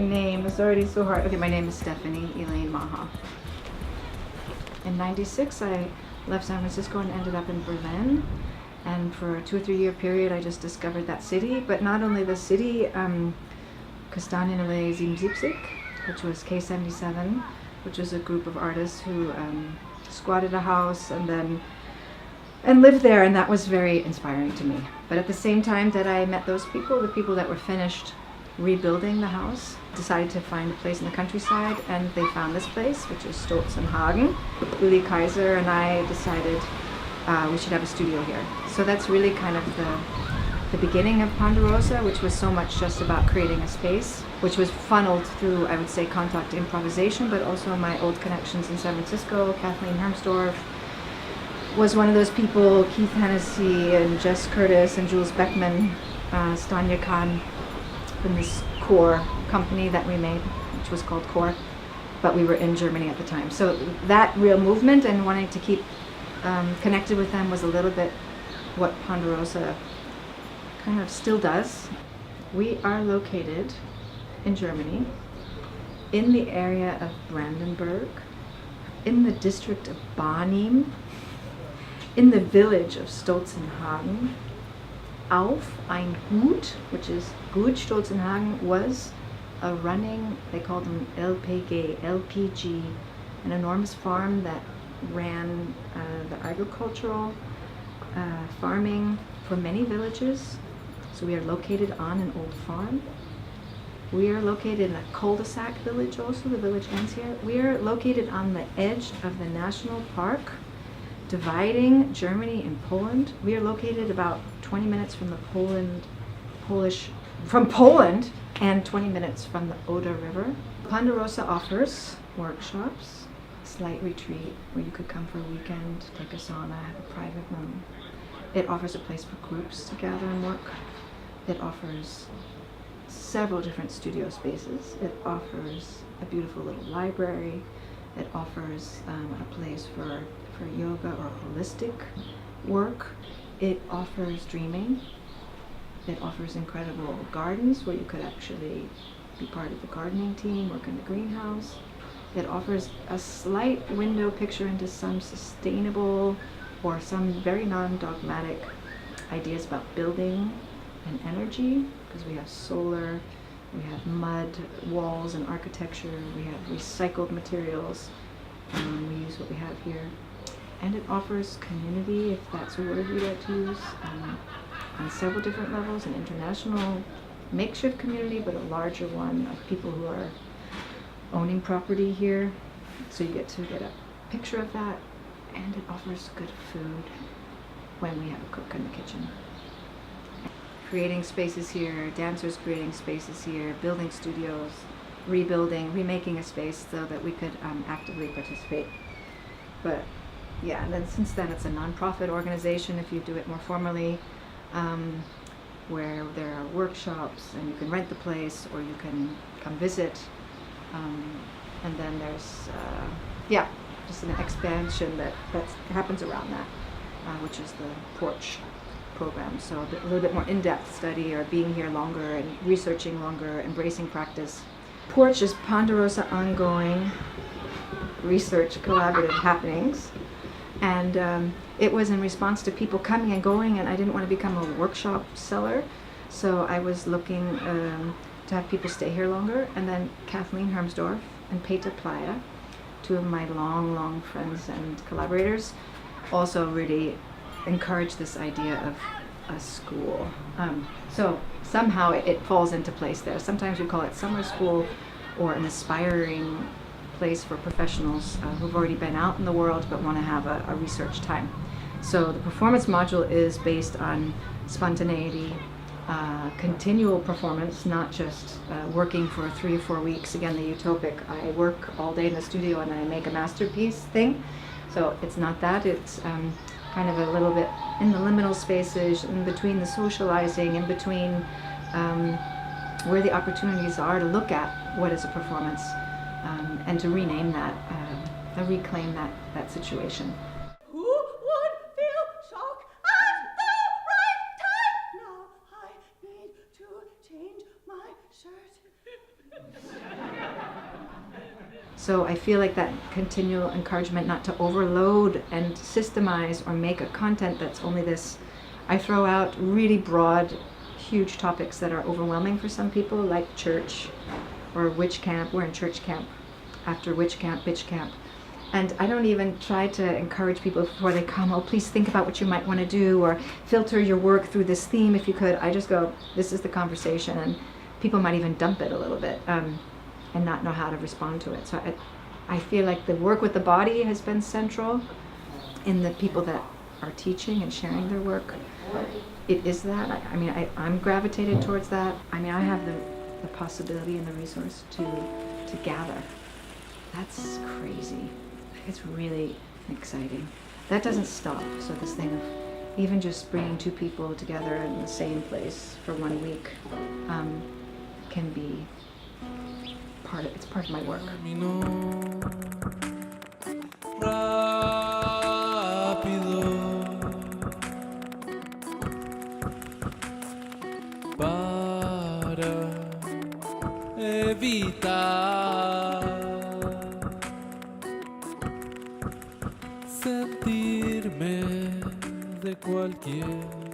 name. It's already so hard. Okay, my name is Stephanie Maher. In '96, I left San Francisco and ended up in Berlin. And for a 2 or 3 year period, I just discovered that city. But not only the city, Kastanienallee 77, which was K77, which was a group of artists who squatted a house and lived there, and that was very inspiring to me. But at the same time that I met those people, the people that were finished rebuilding the house, decided to find a place in the countryside, and they found this place, which is Stolzenhagen. Uli Kaiser and I decided we should have a studio here. So that's really kind of the beginning of Ponderosa, which was so much just about creating a space, which was funneled through, I would say, contact improvisation, but also my old connections in San Francisco. Kathleen Hermsdorf was one of those people, Keith Hennessy and Jess Curtis and Jules Beckman, Stanya Khan, in this core company that we made, which was called Core, but we were in Germany at the time. So that real movement and wanting to keep connected with them was a little bit what Ponderosa kind of still does. We are located in Germany, in the area of Brandenburg, in the district of Barnim, in the village of Stolzenhagen. Auf ein Gut, which is Gut Stolzenhagen, was a running, they called them LPG, an enormous farm that ran the agricultural farming for many villages. So we are located on an old farm. We are located in a cul-de-sac village also, the village ends here. We are located on the edge of the national park, dividing Germany and Poland. We are located about 20 minutes from Poland and 20 minutes from the Oder River. Ponderosa offers workshops, slight retreat where you could come for a weekend, take a sauna, have a private room. It offers a place for groups to gather and work. It offers several different studio spaces. It offers a beautiful little library. It offers a place for yoga or holistic work. It offers dreaming. It offers incredible gardens where you could actually be part of the gardening team, work in the greenhouse. It offers a slight window picture into some sustainable or some very non-dogmatic ideas about building and energy, because we have solar, we have mud walls and architecture, we have recycled materials, we use what we have here. And it offers community, if that's a word you like to use, on several different levels, an international makeshift community, but a larger one of people who are owning property here. So you get to get a picture of that, and it offers good food when we have a cook in the kitchen. Creating spaces here, dancers creating spaces here, building studios, rebuilding, remaking a space so that we could actively participate. But yeah, and then since then it's a non-profit organization if you do it more formally, where there are workshops and you can rent the place or you can come visit. And then there's, just an expansion that happens around that, which is the Porch program. So a little bit more in-depth study or being here longer and researching longer, embracing practice. Porch is Ponderosa ongoing research collaborative happenings. And it was in response to people coming and going, and I didn't want to become a workshop seller. So I was looking to have people stay here longer. And then Kathleen Hermsdorf and Peter Playa, two of my long friends and collaborators, also really encouraged this idea of a school. So somehow it falls into place there. Sometimes we call it summer school or an aspiring place for professionals who've already been out in the world but want to have a research time. So the performance module is based on spontaneity, continual performance, not just working for 3 or 4 weeks. Again, the utopic, I work all day in the studio and I make a masterpiece thing. So it's not that, it's kind of a little bit in the liminal spaces, in between the socializing, in between where the opportunities are to look at what is a performance, and to rename that, reclaim that situation. Who would feel shock at the right time? Now I need to change my shirt. So I feel like that continual encouragement not to overload and systemize or make a content that's only this. I throw out really broad, huge topics that are overwhelming for some people, like church or witch camp. We're in church camp after witch camp, bitch camp. And I don't even try to encourage people before they come, oh, please think about what you might want to do, or filter your work through this theme if you could. I just go, this is the conversation, and people might even dump it a little bit and not know how to respond to it. So I feel like the work with the body has been central in the people that are teaching and sharing their work. It is that. I'm gravitated towards that. I have the possibility and the resource to gather. That's crazy. It's really exciting. That doesn't stop. So this thing of even just bringing two people together in the same place for 1 week can be part of my work. Sentirme de cualquier